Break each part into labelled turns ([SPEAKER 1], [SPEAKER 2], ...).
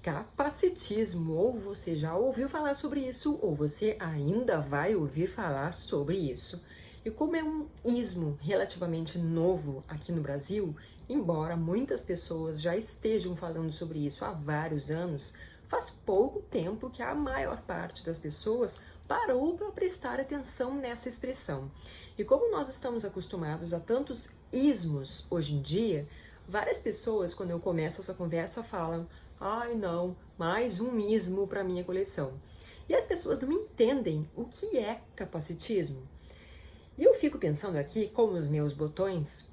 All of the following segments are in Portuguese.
[SPEAKER 1] Capacitismo, ou você já ouviu falar sobre isso, ou você ainda vai ouvir falar sobre isso. E como é um ismo relativamente novo aqui no Brasil, embora muitas pessoas já estejam falando sobre isso há vários anos, faz pouco tempo que a maior parte das pessoas parou para prestar atenção nessa expressão. E como nós estamos acostumados a tantos ismos hoje em dia, várias pessoas, quando eu começo essa conversa, falam: ai não, mais um ismo para minha coleção. E as pessoas não entendem o que é capacitismo. E eu fico pensando aqui, com os meus botões,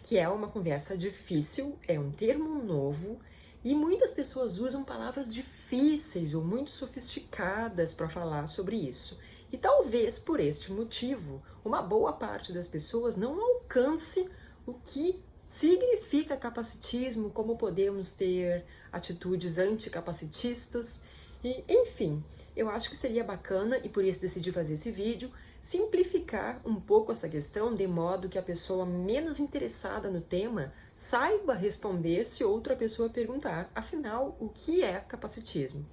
[SPEAKER 1] que é uma conversa difícil, é um termo novo, e muitas pessoas usam palavras difíceis ou muito sofisticadas para falar sobre isso. E talvez por este motivo, uma boa parte das pessoas não alcance o que significa capacitismo, como podemos ter atitudes anticapacitistas, e enfim, eu acho que seria bacana, e por isso decidi fazer esse vídeo, simplificar um pouco essa questão de modo que a pessoa menos interessada no tema saiba responder se outra pessoa perguntar, afinal, o que é capacitismo?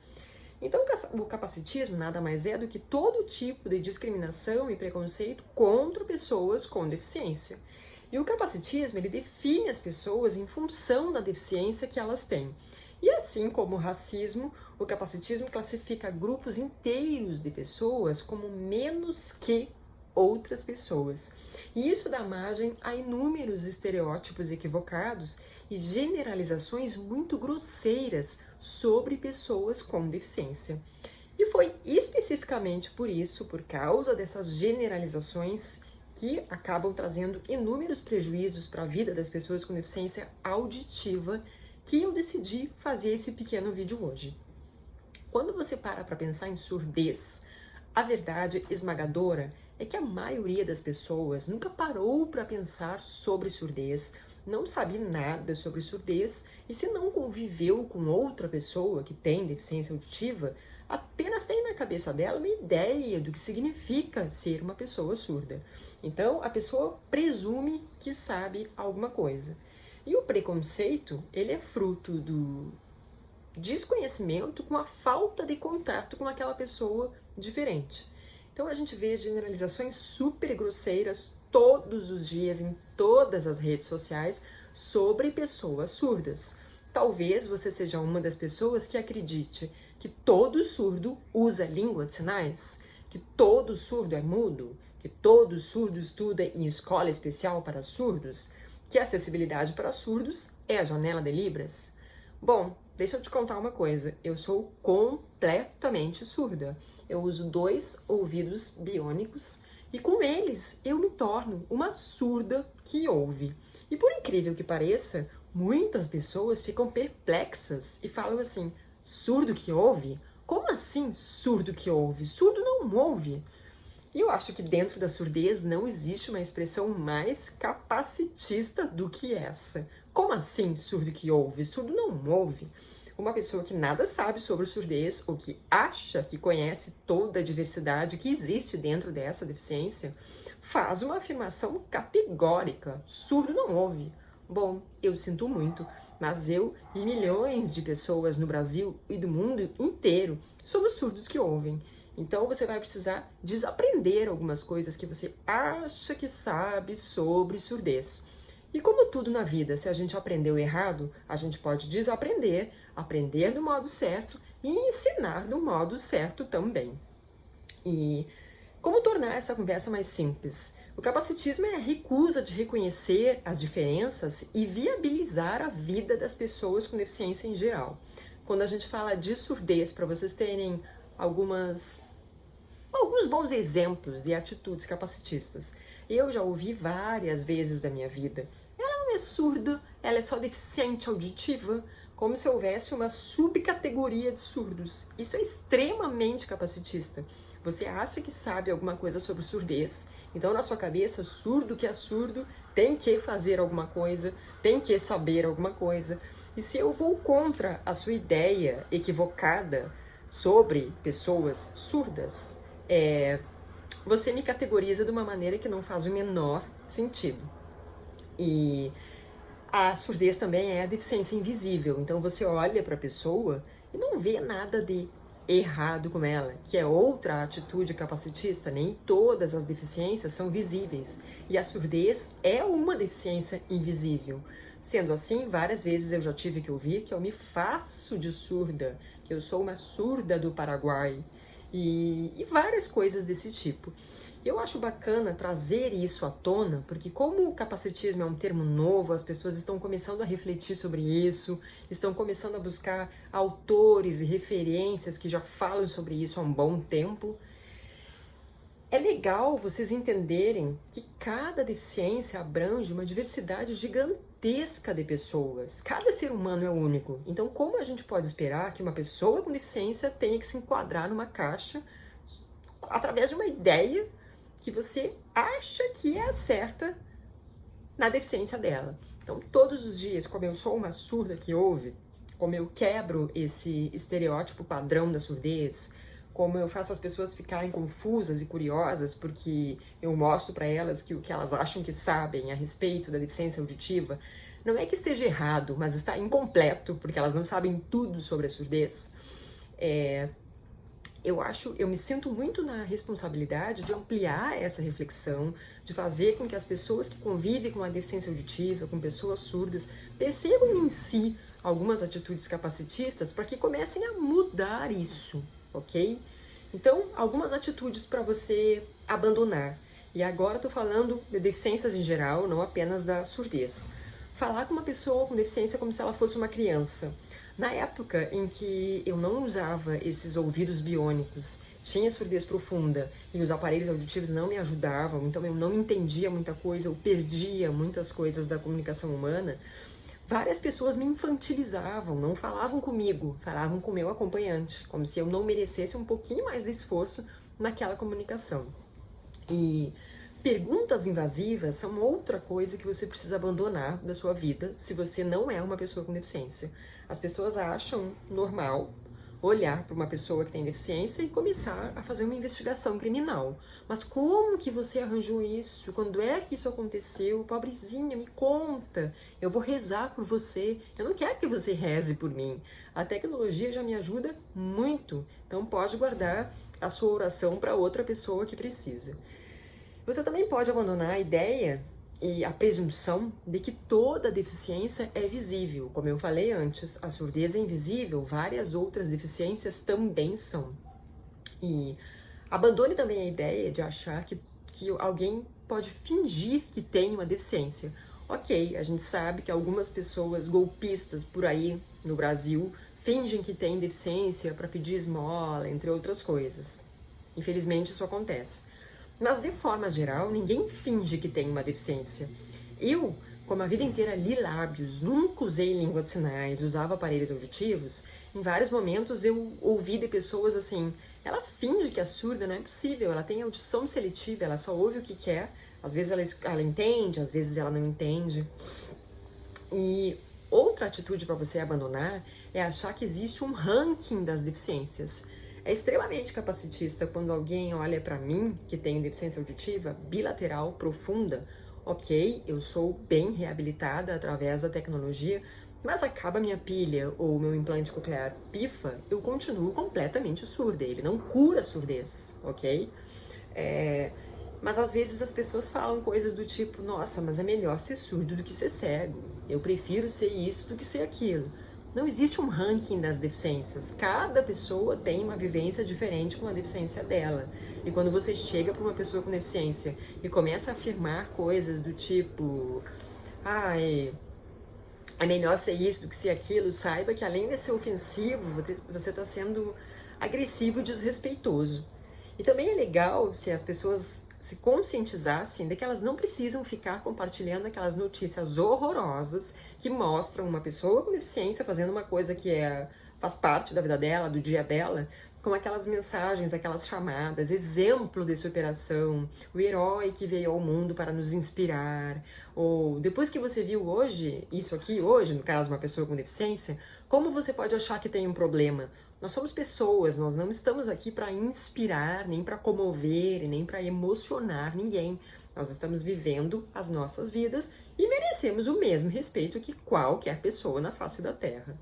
[SPEAKER 1] Então, o capacitismo nada mais é do que todo tipo de discriminação e preconceito contra pessoas com deficiência. E o capacitismo, ele define as pessoas em função da deficiência que elas têm. E assim como o racismo, o capacitismo classifica grupos inteiros de pessoas como menos que outras pessoas. E isso dá margem a inúmeros estereótipos equivocados e generalizações muito grosseiras sobre pessoas com deficiência. E foi especificamente por isso, por causa dessas generalizações, que acabam trazendo inúmeros prejuízos para a vida das pessoas com deficiência auditiva, que eu decidi fazer esse pequeno vídeo hoje. Quando você para pensar em surdez, a verdade esmagadora é que a maioria das pessoas nunca parou para pensar sobre surdez, não sabe nada sobre surdez, e se não conviveu com outra pessoa que tem deficiência auditiva, apenas tem na cabeça dela uma ideia do que significa ser uma pessoa surda. Então, a pessoa presume que sabe alguma coisa. E o preconceito, ele é fruto do desconhecimento com a falta de contato com aquela pessoa diferente. Então, a gente vê generalizações super grosseiras todos os dias em todas as redes sociais sobre pessoas surdas. Talvez você seja uma das pessoas que acredite que todo surdo usa língua de sinais, que todo surdo é mudo, que todo surdo estuda em escola especial para surdos, que a acessibilidade para surdos é a janela de Libras. Bom, deixa eu te contar uma coisa, eu sou completamente surda. Eu uso 2 ouvidos biônicos e com eles eu me torno uma surda que ouve. E por incrível que pareça, muitas pessoas ficam perplexas e falam assim: surdo que ouve? Como assim surdo que ouve? Surdo não ouve. E eu acho que dentro da surdez não existe uma expressão mais capacitista do que essa. Como assim surdo que ouve? Surdo não ouve. Uma pessoa que nada sabe sobre surdez ou que acha que conhece toda a diversidade que existe dentro dessa deficiência, faz uma afirmação categórica: surdo não ouve. Bom, eu sinto muito, mas eu e milhões de pessoas no Brasil e do mundo inteiro somos surdos que ouvem. Então você vai precisar desaprender algumas coisas que você acha que sabe sobre surdez. E como tudo na vida, se a gente aprendeu errado, a gente pode desaprender, aprender do modo certo e ensinar do modo certo também. E como tornar essa conversa mais simples? O capacitismo é a recusa de reconhecer as diferenças e viabilizar a vida das pessoas com deficiência em geral. Quando a gente fala de surdez, para vocês terem alguns bons exemplos de atitudes capacitistas, eu já ouvi várias vezes da minha vida: ela não é surda, ela é só deficiente auditiva, como se houvesse uma subcategoria de surdos. Isso é extremamente capacitista. Você acha que sabe alguma coisa sobre surdez, então na sua cabeça, surdo que é surdo tem que fazer alguma coisa, tem que saber alguma coisa. E se eu vou contra a sua ideia equivocada sobre pessoas surdas, você me categoriza de uma maneira que não faz o menor sentido. E A surdez também é a deficiência invisível, então você olha para a pessoa e não vê nada de errado com ela, que é outra atitude capacitista. Nem todas as deficiências são visíveis, e a surdez é uma deficiência invisível. Sendo assim, várias vezes eu já tive que ouvir que eu me faço de surda, que eu sou uma surda do Paraguai, e várias coisas desse tipo. Eu acho bacana trazer isso à tona, porque como o capacitismo é um termo novo, as pessoas estão começando a refletir sobre isso, estão começando a buscar autores e referências que já falam sobre isso há um bom tempo. É legal vocês entenderem que cada deficiência abrange uma diversidade gigantesca de pessoas. Cada ser humano é único. Então, como a gente pode esperar que uma pessoa com deficiência tenha que se enquadrar numa caixa através de uma ideia que você acha que é a certa na deficiência dela? Então, todos os dias, como eu sou uma surda que ouve, como eu quebro esse estereótipo padrão da surdez, como eu faço as pessoas ficarem confusas e curiosas porque eu mostro para elas que o que elas acham que sabem a respeito da deficiência auditiva não é que esteja errado, mas está incompleto, porque elas não sabem tudo sobre a surdez. Eu me sinto muito na responsabilidade de ampliar essa reflexão, de fazer com que as pessoas que convivem com a deficiência auditiva, com pessoas surdas, percebam em si algumas atitudes capacitistas para que comecem a mudar isso, ok? Então, algumas atitudes para você abandonar. E agora estou falando de deficiências em geral, não apenas da surdez. Falar com uma pessoa com deficiência como se ela fosse uma criança. Na época em que eu não usava esses ouvidos biônicos, tinha surdez profunda e os aparelhos auditivos não me ajudavam, então eu não entendia muita coisa, eu perdia muitas coisas da comunicação humana, várias pessoas me infantilizavam, não falavam comigo, falavam com o meu acompanhante, como se eu não merecesse um pouquinho mais de esforço naquela comunicação. E perguntas invasivas são outra coisa que você precisa abandonar da sua vida se você não é uma pessoa com deficiência. As pessoas acham normal olhar para uma pessoa que tem deficiência e começar a fazer uma investigação criminal. Mas como que você arranjou isso? Quando é que isso aconteceu? Pobrezinha, me conta. Eu vou rezar por você. Eu não quero que você reze por mim. A tecnologia já me ajuda muito. Então pode guardar a sua oração para outra pessoa que precisa. Você também pode abandonar a ideia e a presunção de que toda deficiência é visível. Como eu falei antes, a surdez é invisível, várias outras deficiências também são. E abandone também a ideia de achar que alguém pode fingir que tem uma deficiência. Ok, a gente sabe que algumas pessoas golpistas por aí no Brasil fingem que têm deficiência para pedir esmola, entre outras coisas. Infelizmente isso acontece. Mas, de forma geral, ninguém finge que tem uma deficiência. Eu, como a vida inteira li lábios, nunca usei língua de sinais, usava aparelhos auditivos, em vários momentos eu ouvi de pessoas assim, ela finge que é surda, não é possível, ela tem audição seletiva, ela só ouve o que quer, às vezes ela entende, às vezes ela não entende. E outra atitude para você abandonar é achar que existe um ranking das deficiências. É extremamente capacitista quando alguém olha para mim, que tem deficiência auditiva bilateral profunda, ok, eu sou bem reabilitada através da tecnologia, mas acaba minha pilha ou meu implante coclear pifa, eu continuo completamente surda, ele não cura a surdez, ok? Mas às vezes as pessoas falam coisas do tipo, nossa, mas é melhor ser surdo do que ser cego, eu prefiro ser isso do que ser aquilo. Não existe um ranking das deficiências. Cada pessoa tem uma vivência diferente com a deficiência dela. E quando você chega para uma pessoa com deficiência e começa a afirmar coisas do tipo, é melhor ser isso do que ser aquilo, saiba que além de ser ofensivo, você está sendo agressivo e desrespeitoso. E também é legal se as pessoas se conscientizassem de que elas não precisam ficar compartilhando aquelas notícias horrorosas que mostram uma pessoa com deficiência fazendo uma coisa que faz parte da vida dela, do dia dela, com aquelas mensagens, aquelas chamadas, exemplo de superação, o herói que veio ao mundo para nos inspirar, ou depois que você viu hoje, isso aqui hoje, no caso uma pessoa com deficiência, como você pode achar que tem um problema? Nós somos pessoas, nós não estamos aqui para inspirar, nem para comover, nem para emocionar ninguém. Nós estamos vivendo as nossas vidas e merecemos o mesmo respeito que qualquer pessoa na face da Terra.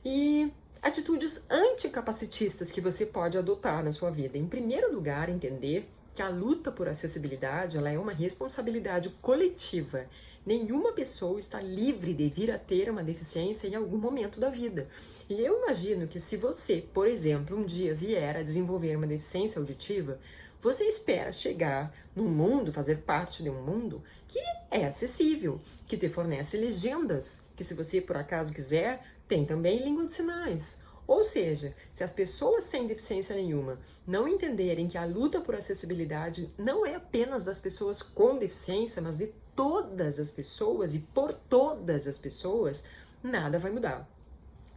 [SPEAKER 1] E atitudes anticapacitistas que você pode adotar na sua vida. Em primeiro lugar, entender que a luta por acessibilidade ela é uma responsabilidade coletiva. Nenhuma pessoa está livre de vir a ter uma deficiência em algum momento da vida. E eu imagino que se você, por exemplo, um dia vier a desenvolver uma deficiência auditiva, você espera chegar num mundo, fazer parte de um mundo que é acessível, que te fornece legendas, que se você por acaso quiser, tem também língua de sinais. Ou seja, se as pessoas sem deficiência nenhuma não entenderem que a luta por acessibilidade não é apenas das pessoas com deficiência, mas de todas as pessoas e por todas as pessoas, nada vai mudar.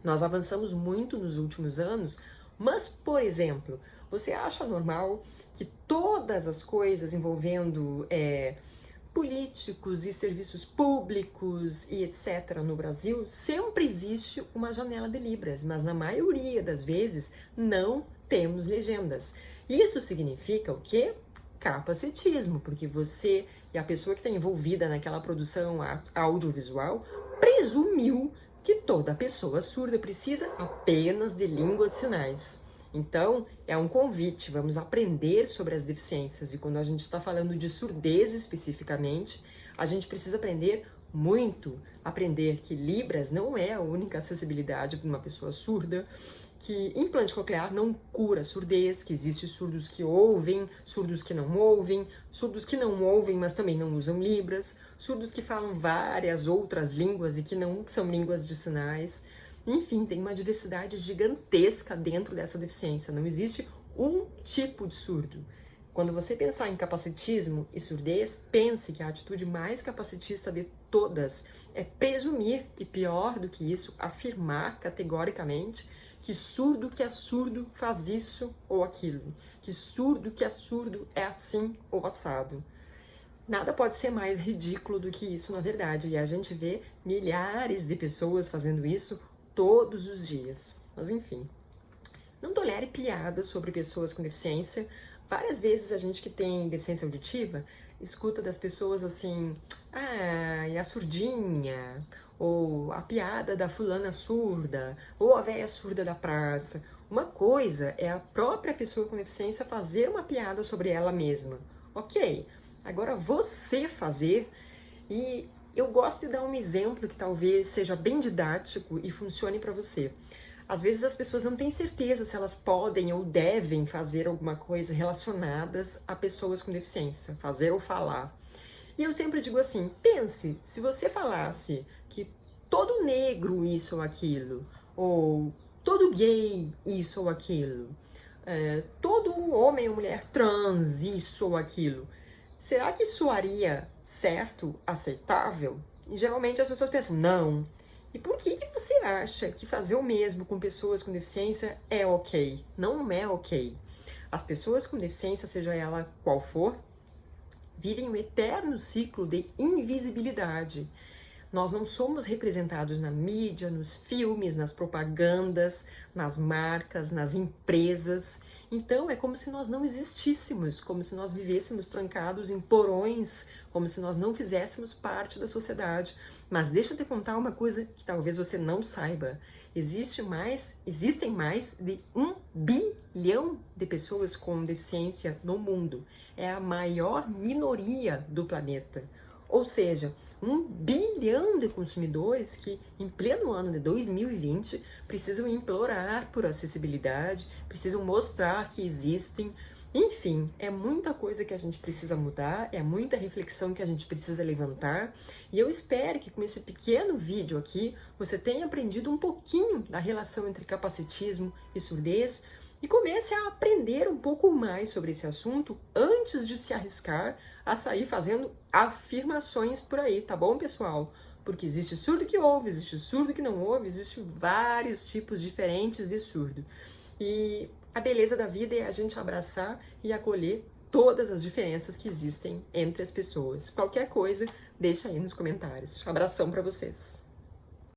[SPEAKER 1] Nós avançamos muito nos últimos anos, mas, por exemplo, você acha normal que todas as coisas envolvendo políticos e serviços públicos e etc. no Brasil, sempre existe uma janela de Libras, mas na maioria das vezes não temos legendas. Isso significa o quê? Capacitismo, porque você e a pessoa que está envolvida naquela produção audiovisual presumiu que toda pessoa surda precisa apenas de língua de sinais. Então, é um convite, vamos aprender sobre as deficiências. E quando a gente está falando de surdez especificamente, a gente precisa aprender muito. Aprender que Libras não é a única acessibilidade para uma pessoa surda, que implante coclear não cura surdez, que existem surdos que ouvem, surdos que não ouvem, mas também não usam Libras, surdos que falam várias outras línguas e que não são línguas de sinais. Enfim, tem uma diversidade gigantesca dentro dessa deficiência. Não existe um tipo de surdo. Quando você pensar em capacitismo e surdez, pense que a atitude mais capacitista de todas é presumir, e pior do que isso, afirmar categoricamente que surdo que é surdo faz isso ou aquilo, que surdo que é surdo é assim ou assado. Nada pode ser mais ridículo do que isso, na verdade, e a gente vê milhares de pessoas fazendo isso todos os dias. Mas enfim, não tolere piadas sobre pessoas com deficiência. Várias vezes a gente que tem deficiência auditiva escuta das pessoas assim, e a surdinha, ou a piada da fulana surda, ou a véia surda da praça. Uma coisa é a própria pessoa com deficiência fazer uma piada sobre ela mesma. Ok, agora você fazer, e eu gosto de dar um exemplo que talvez seja bem didático e funcione para você. Às vezes as pessoas não têm certeza se elas podem ou devem fazer alguma coisa relacionadas a pessoas com deficiência, fazer ou falar. E eu sempre digo assim, pense, se você falasse que todo negro isso ou aquilo, ou todo gay isso ou aquilo, todo homem ou mulher trans isso ou aquilo, será que soaria certo, aceitável? E geralmente as pessoas pensam, não. E por que você acha que fazer o mesmo com pessoas com deficiência é ok? Não é ok. As pessoas com deficiência, seja ela qual for, vivem um eterno ciclo de invisibilidade. Nós não somos representados na mídia, nos filmes, nas propagandas, nas marcas, nas empresas. Então é como se nós não existíssemos, como se nós vivêssemos trancados em porões, como se nós não fizéssemos parte da sociedade. Mas deixa eu te contar uma coisa que talvez você não saiba. Existem mais de 1 bilhão de pessoas com deficiência no mundo. É a maior minoria do planeta. Ou seja, 1 bilhão de consumidores que, em pleno ano de 2020, precisam implorar por acessibilidade, precisam mostrar que existem. Enfim, é muita coisa que a gente precisa mudar, é muita reflexão que a gente precisa levantar, e eu espero que com esse pequeno vídeo aqui, você tenha aprendido um pouquinho da relação entre capacitismo e surdez, e comece a aprender um pouco mais sobre esse assunto antes de se arriscar a sair fazendo afirmações por aí, tá bom, pessoal? Porque existe surdo que ouve, existe surdo que não ouve, existem vários tipos diferentes de surdo. E a beleza da vida é a gente abraçar e acolher todas as diferenças que existem entre as pessoas. Qualquer coisa, deixa aí nos comentários. Abração para vocês!